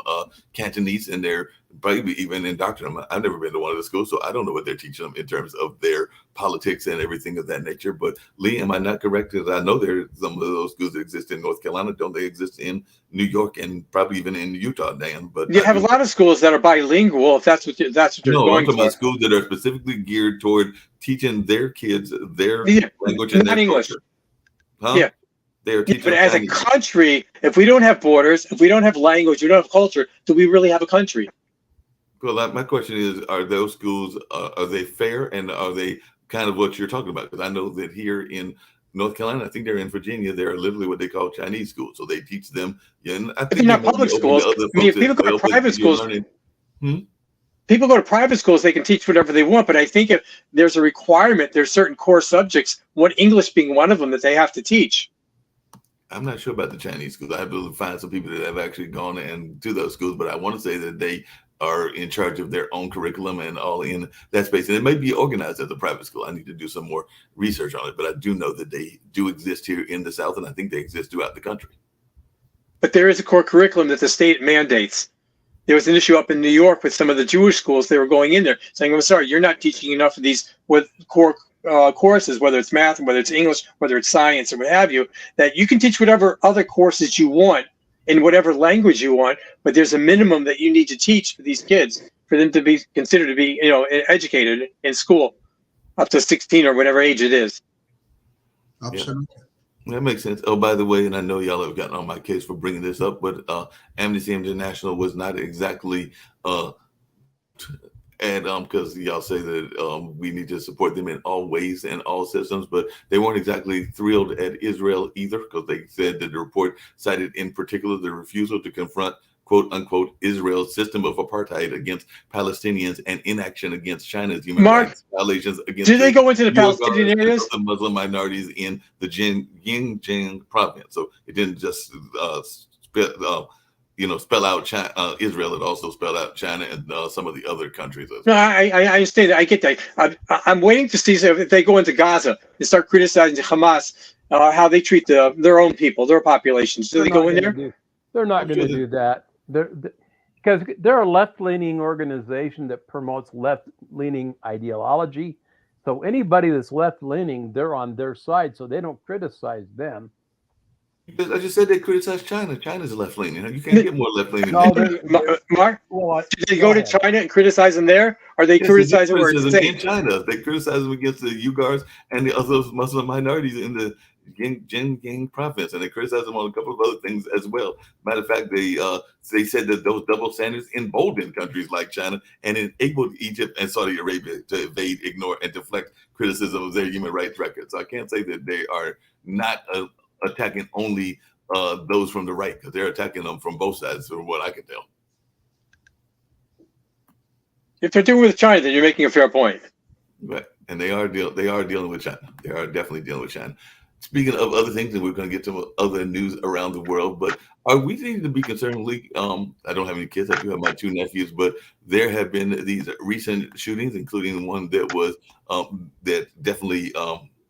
Cantonese, and they're probably even indoctrinating them. I've never been to one of the schools, so I don't know what they're teaching them in terms of their politics and everything of that nature. But Lee, am I not correct? Because I know there's some of those schools that exist in North Carolina. Don't they exist in New York and probably even in Utah, Dan? But you have a lot of schools that are bilingual. If that's what you're going I'm talking about schools that are specifically geared toward teaching their kids their language and their English. Culture. Huh? Yeah. But as a country, if we don't have borders, if we don't have language, we don't have culture, do we really have a country? Well, my question is, are those schools, are they fair, and are they kind of what you're talking about? Because I know that here in North Carolina, I think they're in Virginia, they're literally what they call Chinese schools. So they teach them. And I think they're not public schools. I mean, if people go to private schools. People go to private schools, they can teach whatever they want. But I think if there's a requirement, there's certain core subjects, English being one of them, that they have to teach. I'm not sure about the Chinese schools. I have to find some people that have actually gone and to those schools, but I want to say that they are in charge of their own curriculum and all in that space. And it may be organized as a private school. I need to do some more research on it, but I do know that they do exist here in the South, and I think they exist throughout the country. But there is a core curriculum that the state mandates. There was an issue up in New York with some of the Jewish schools. They were going in there saying, I'm sorry, you're not teaching enough of these with core courses, whether it's math, whether it's English, whether it's science, or what have you, that you can teach whatever other courses you want in whatever language you want, but there's a minimum that you need to teach for these kids for them to be considered to be, educated in school up to 16 or whatever age it is. Absolutely. Yeah. That makes sense. Oh, by the way, and I know y'all have gotten on my case for bringing this up, but Amnesty International was not exactly And because y'all say that we need to support them in all ways and all systems, but they weren't exactly thrilled at Israel either, because they said that the report cited in particular the refusal to confront quote unquote Israel's system of apartheid against Palestinians and inaction against China's human rights violations against. Did they go into the Palestinian areas? The Muslim minorities in the Xinjiang province. So it didn't just spell out China, Israel. It also spelled out China and some of the other countries. No, I understand that. I get that. I'm waiting to see if they go into Gaza and start criticizing Hamas, how they treat their own people, their populations. Do they go in there? They're not going to do that. Because they're a left-leaning organization that promotes left-leaning ideology. So anybody that's left-leaning, they're on their side, so they don't criticize them. I just said they criticize China. China's left-leaning. You can't get more left-leaning. No, Mark, did they go to China and criticize them there? Or they criticize them in China? They criticize them against the Uyghurs and the other Muslim minorities in the Xinjiang province, and they criticize them on a couple of other things as well. Matter of fact, they said that those double standards emboldened countries like China and enabled Egypt and Saudi Arabia to evade, ignore, and deflect criticism of their human rights record. So I can't say that they are not attacking only those from the right, because they're attacking them from both sides, from what I can tell. If they're doing with China, then you're making a fair point. Right, and they are dealing with China. They are definitely dealing with China. Speaking of other things, and we're going to get to other news around the world, but are we needing to be concerned, Lee? I don't have any kids. I do have my two nephews, but there have been these recent shootings, including one that was that definitely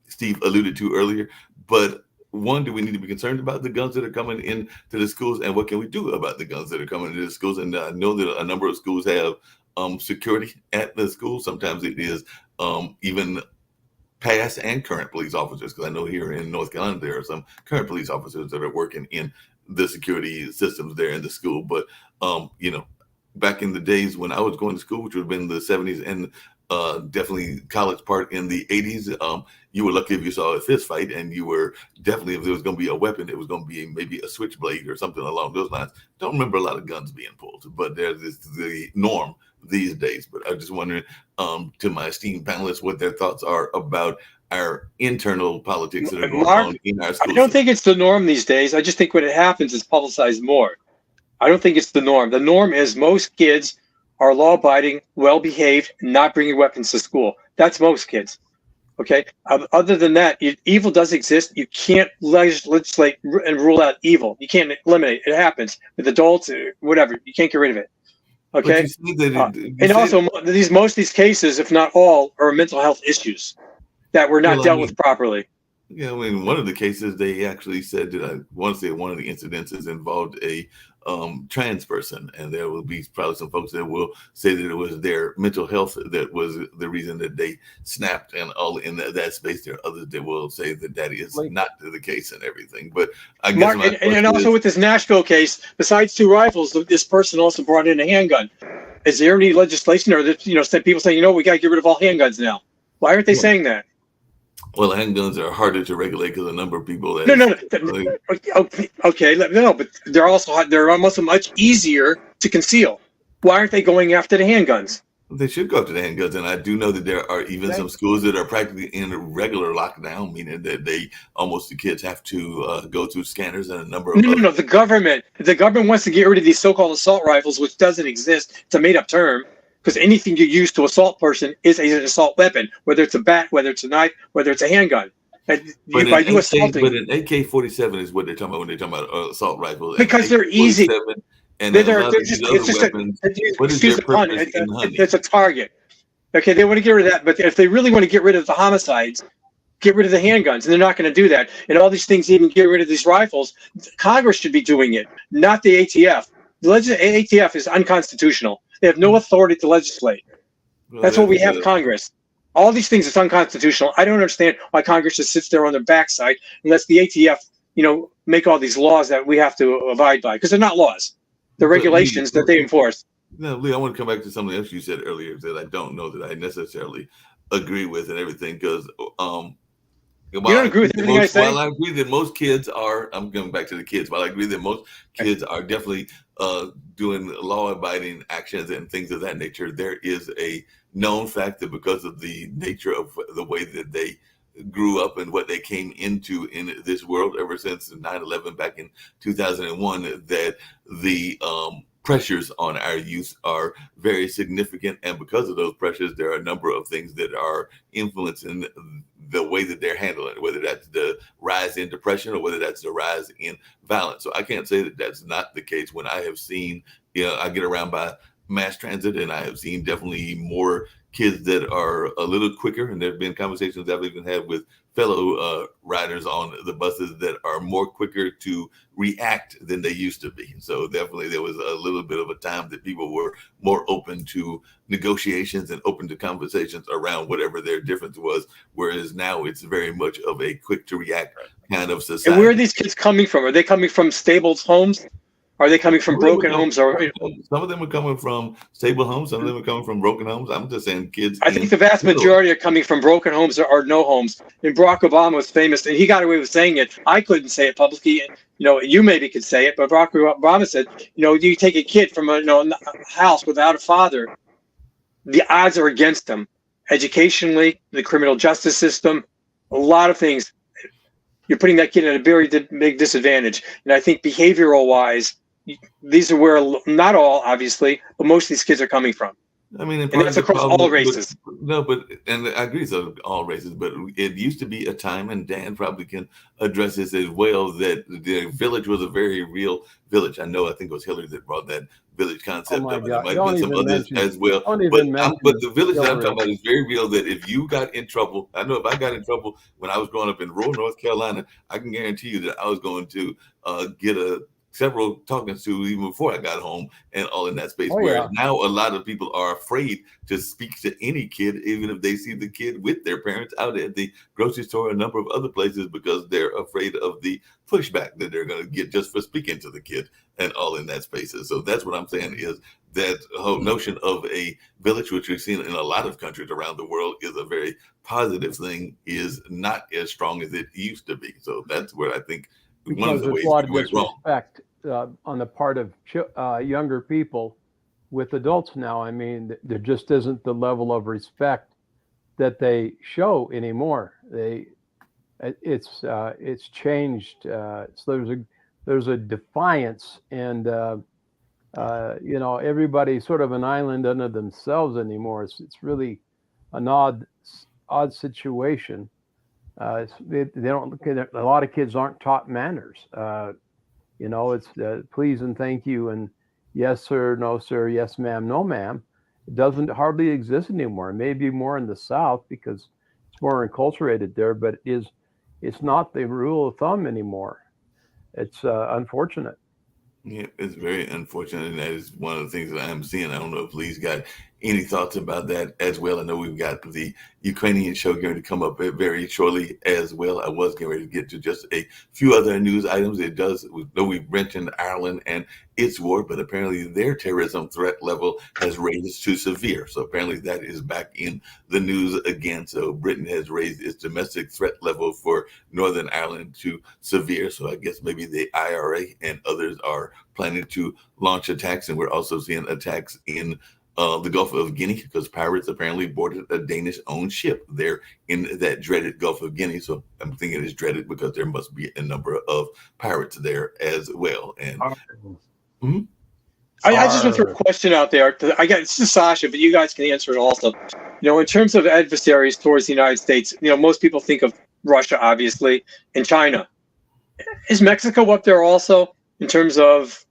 Steve alluded to earlier. But one, do we need to be concerned about the guns that are coming into the schools, and what can we do about the guns that are coming into the schools? And I know that a number of schools have security at the school. Sometimes it is even past and current police officers, because I know here in North Carolina there are some current police officers that are working in the security systems there in the school. But back in the days when I was going to school, which would have been the 70s and definitely college part in the 80s, you were lucky if you saw a fist fight, and you were definitely, if there was going to be a weapon, it was going to be maybe a switchblade or something along those lines. Don't remember a lot of guns being pulled, but there's the norm these days. But I'm just wondering, to my esteemed panelists, what their thoughts are about our internal politics that are going on in our schools. I don't think it's the norm these days. I just think when it happens, it's publicized more. I don't think it's the norm. The norm is most kids are law-abiding, well-behaved, not bringing weapons to school. That's most kids. Okay. Other than that, evil does exist. You can't legislate and rule out evil. You can't eliminate it. It happens with adults, whatever. You can't get rid of it. Okay. Also, most of these cases, if not all, are mental health issues that were not dealt with properly. Yeah, I mean, one of the cases they actually said that, I want to say one of the incidences involved a trans person, and there will be probably some folks that will say that it was their mental health that was the reason that they snapped, and all in that space. There are others that will say that is not the case and everything. But I guess Mark, and also with this Nashville case, besides 2 rifles, this person also brought in a handgun. Is there any legislation, or people saying, we got to get rid of all handguns now? Why aren't they saying that? Well, handguns are harder to regulate because a number of people that but they're almost much easier to conceal. Why aren't they going after the handguns? They should go after the handguns, and I do know that there are even some schools that are practically in a regular lockdown, meaning that the kids have to go through scanners and a number of no. The government wants to get rid of these so-called assault rifles, which doesn't exist. It's a made-up term. Because anything you use to assault a person is an assault weapon, whether it's a bat, whether it's a knife, whether it's a handgun. But an AK-47 is what they're talking about when they're talking about assault rifles. Because they're easy. And it's a target. Okay, they want to get rid of that. But if they really want to get rid of the homicides, get rid of the handguns, and they're not going to do that. And all these things, even get rid of these rifles, Congress should be doing it, not the ATF. The ATF is unconstitutional. They have no authority to legislate. That's what we have Congress. All these things is unconstitutional. I don't understand why Congress just sits there on their backside and lets the ATF, make all these laws that we have to abide by, because they're not laws. They're regulations that they enforce. No, Lee, I want to come back to something else you said earlier that I don't know that I necessarily agree with and everything, because You don't agree with everything I say? While I agree that most kids are, I'm going back to the kids. While I agree that most kids are definitely doing law-abiding actions and things of that nature, there is a known fact that because of the nature of the way that they grew up and what they came into in this world ever since 9/11 back in 2001, that the pressures on our youth are very significant. And because of those pressures, there are a number of things that are influencing the way that they're handling it, whether that's the rise in depression or whether that's the rise in violence. So I can't say that that's not the case. When I have seen, I get around by mass transit, and I have seen definitely more kids that are a little quicker. And there have been conversations I've even had with fellow riders on the buses that are more quicker to react than they used to be. So definitely there was a little bit of a time that people were more open to negotiations and open to conversations around whatever their difference was. Whereas now it's very much of a quick to react kind of society. And where are these kids coming from? Are they coming from stable homes? Are they coming from broken homes? Or some of them are coming from stable homes. Some of them are coming from broken homes. I'm just saying kids. I think the vast majority are coming from broken homes or no homes. And Barack Obama was famous, and he got away with saying it. I couldn't say it publicly. You maybe could say it, but Barack Obama said, you take a kid from a house without a father, the odds are against them. Educationally, the criminal justice system, a lot of things. You're putting that kid at a very big disadvantage. And I think behavioral-wise, these are where, not all, obviously, but most of these kids are coming from. I mean, and that's across all races. And I agree with all races, but it used to be a time, and Dan probably can address this as well, that the village was a very real village. I think it was Hillary that brought that village concept up, and there might have been some others as well. But the village that I'm talking about is very real, that if you got in trouble, I know if I got in trouble when I was growing up in rural North Carolina, I can guarantee you that I was going to get several talkings to even before I got home and all in that space. Whereas now a lot of people are afraid to speak to any kid, even if they see the kid with their parents out at the grocery store or a number of other places, because they're afraid of the pushback that they're going to get just for speaking to the kid and all in that spaces. So that's what I'm saying, is that whole notion of a village, which we've seen in a lot of countries around the world, is a very positive thing, is not as strong as it used to be. So that's where I think one of the ways we went wrong. On the part of younger people with adults now. I mean, there just isn't the level of respect that they show anymore. It's changed. So there's a defiance, and everybody's sort of an island unto themselves anymore. It's really an odd situation. They don't. A lot of kids aren't taught manners. It's please and thank you and yes sir, no sir, yes ma'am, no ma'am. It doesn't hardly exist anymore. Maybe more in the South because it's more enculturated there, but it's not the rule of thumb anymore. It's unfortunate. Yeah, it's very unfortunate, and that is one of the things that I'm seeing. I don't know if Lee's got any thoughts about that as well. I know we've got the Ukrainian show going to come up very shortly as well. I was getting ready to get to just a few other news items. We know we've mentioned Ireland and its war, but apparently their terrorism threat level has raised to severe. So apparently that is back in the news again. So Britain has raised its domestic threat level for Northern Ireland to severe. So I guess maybe the IRA and others are planning to launch attacks, and we're also seeing attacks in the Gulf of Guinea, because pirates apparently boarded a Danish-owned ship there in that dreaded Gulf of Guinea. So I'm thinking it's dreaded because there must be a number of pirates there as well. And I just want to throw a question out there. It's to Sasha, but you guys can answer it also. In terms of adversaries towards the United States, most people think of Russia, obviously, and China. Is Mexico up there also in terms of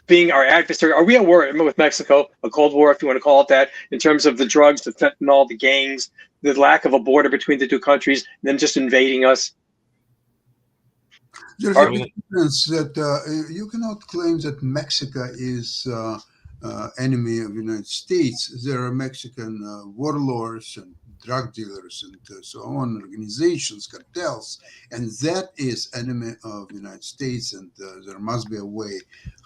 being our adversary? Are we at war with Mexico, a Cold War, if you want to call it that, in terms of the drugs, the fentanyl, the gangs, the lack of a border between the two countries, them just invading us? There's a big difference that you cannot claim that Mexico is enemy of the United States. There are Mexican warlords and drug dealers and so on, organizations, cartels, and that is enemy of the United States, and there must be a way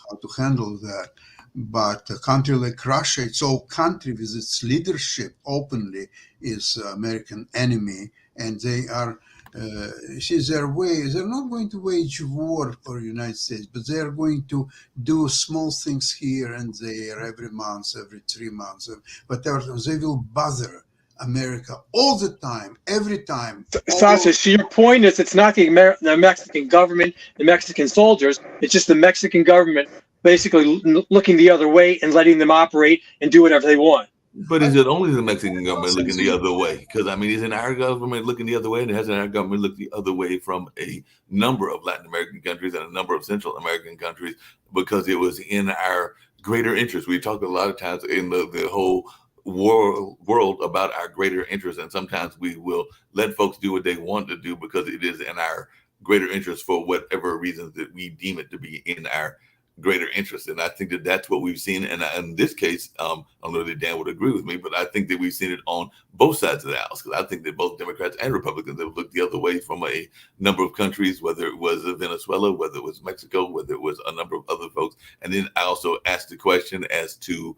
how to handle that. But a country like Russia, its whole country with its leadership openly is American enemy, and they are They're not going to wage war for the United States, but they are going to do small things here and there every month, every 3 months, whatever. They will bother America all the time, every time. Sasha, so your point is it's not the Mexican government, the Mexican soldiers, it's just the Mexican government basically looking the other way and letting them operate and do whatever they want. But is it only the Mexican government looking the other way? Because, I mean, isn't our government looking the other way? And hasn't our government looked the other way from a number of Latin American countries and a number of Central American countries because it was in our greater interest? We talk a lot of times in the whole world about our greater interest. And sometimes we will let folks do what they want to do because it is in our greater interest for whatever reasons that we deem it to be in our greater interest. And I think that that's what we've seen. And in this case, I don't know that Dan would agree with me, but I think that we've seen it on both sides of the house, because I think that both Democrats and Republicans have looked the other way from a number of countries, whether it was Venezuela, whether it was Mexico, whether it was a number of other folks. And then I also asked the question as to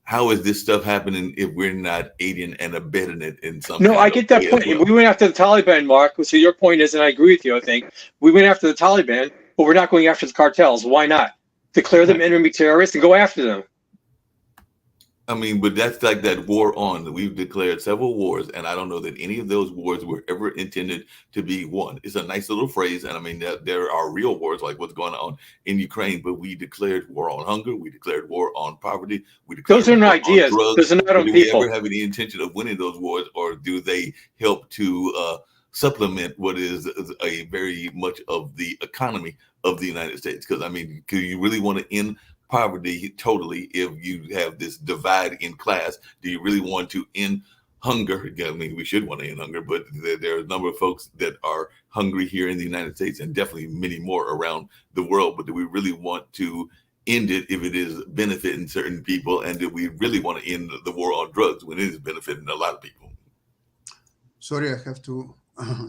how is this stuff happening if we're not aiding and abetting it in some? No, I get that point. Well, we went after the Taliban, Mark. So your point is, and I agree with you, I think, we went after the Taliban, but we're not going after the cartels. Why not? Declare them enemy terrorists and go after them. I mean, but that's like that war on. We've declared several wars, and I don't know that any of those wars were ever intended to be won. It's a nice little phrase, and I mean, there are real wars like what's going on in Ukraine, but we declared war on hunger. We declared war on poverty. We declared those are not ideas. Those are not on people. Do we ever have any intention of winning those wars, or do they help to supplement what is a very much of the economy of the United States? Because, I mean, do you really want to end poverty totally if you have this divide in class? Do you really want to end hunger? I mean, we should want to end hunger, but there are a number of folks that are hungry here in the United States and definitely many more around the world. But do we really want to end it if it is benefiting certain people? And do we really want to end the war on drugs when it is benefiting a lot of people? Sorry, I have to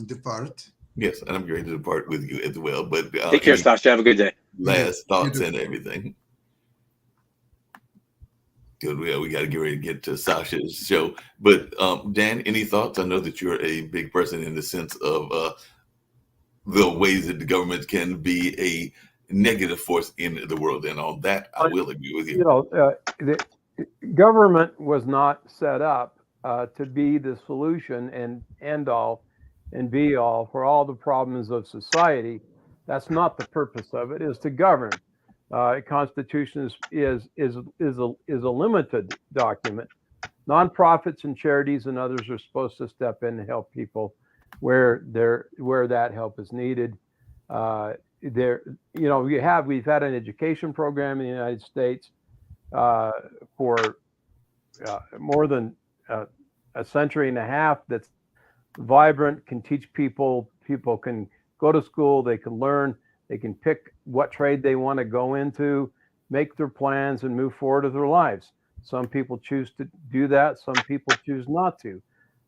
depart. Yes, and I'm going to depart with you as well. But take care, Sasha. Have a good day. Last thoughts and everything. Good. We got to get ready to get to Sasha's show. But Dan, any thoughts? I know that you're a big person in the sense of the ways that the government can be a negative force in the world. And on that, I will agree with you. You know, the government was not set up to be the solution and end all and be all for all the problems of society. That's not the purpose of it. Is to govern. Constitution is a limited document. Nonprofits and charities and others are supposed to step in and help people where that help is needed. We've had an education program in the United States for more than a century and a half that's vibrant, can teach people can go to school, they can learn, they can pick what trade they want to go into, make their plans and move forward with their lives. Some people choose to do that, some people choose not to.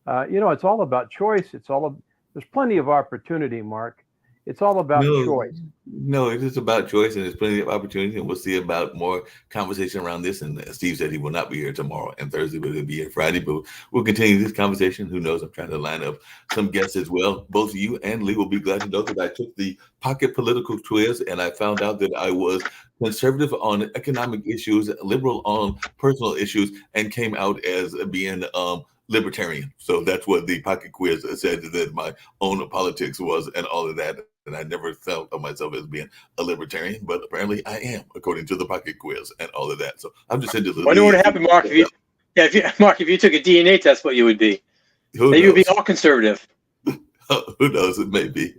It's all about choice. There's plenty of opportunity, Mark. It's all about choice. No, it is about choice, and there's plenty of opportunity, and we'll see about more conversation around this. And Steve said he will not be here tomorrow and Thursday, but he'll be here Friday. But we'll continue this conversation. Who knows? I'm trying to line up some guests as well. Both you and Lee will be glad to know that I took the pocket political quiz, and I found out that I was conservative on economic issues, liberal on personal issues, and came out as being libertarian. So that's what the pocket quiz said, that my own politics was and all of that. And I never felt of myself as being a libertarian, but apparently I am, according to the pocket quiz and all of that. So I'm just saying. I know what would happen, Mark. If you took a DNA test, what you would be? Maybe you'd be all conservative. Who knows? It may be,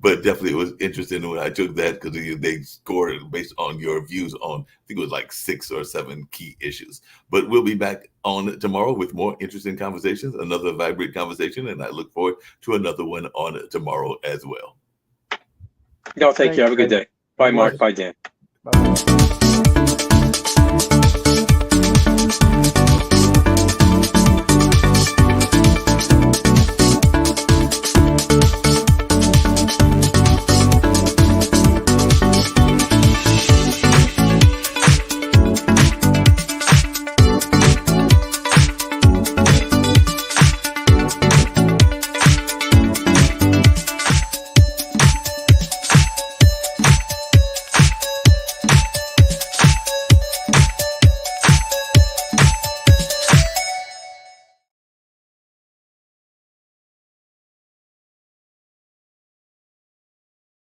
but definitely it was interesting when I took that, because they scored based on your views on, I think it was like 6 or 7 key issues. But we'll be back on tomorrow with more interesting conversations, another vibrant conversation, and I look forward to another one on tomorrow as well. No, thank you. Have a good day. Bye, Mark. Bye, Dan. Bye.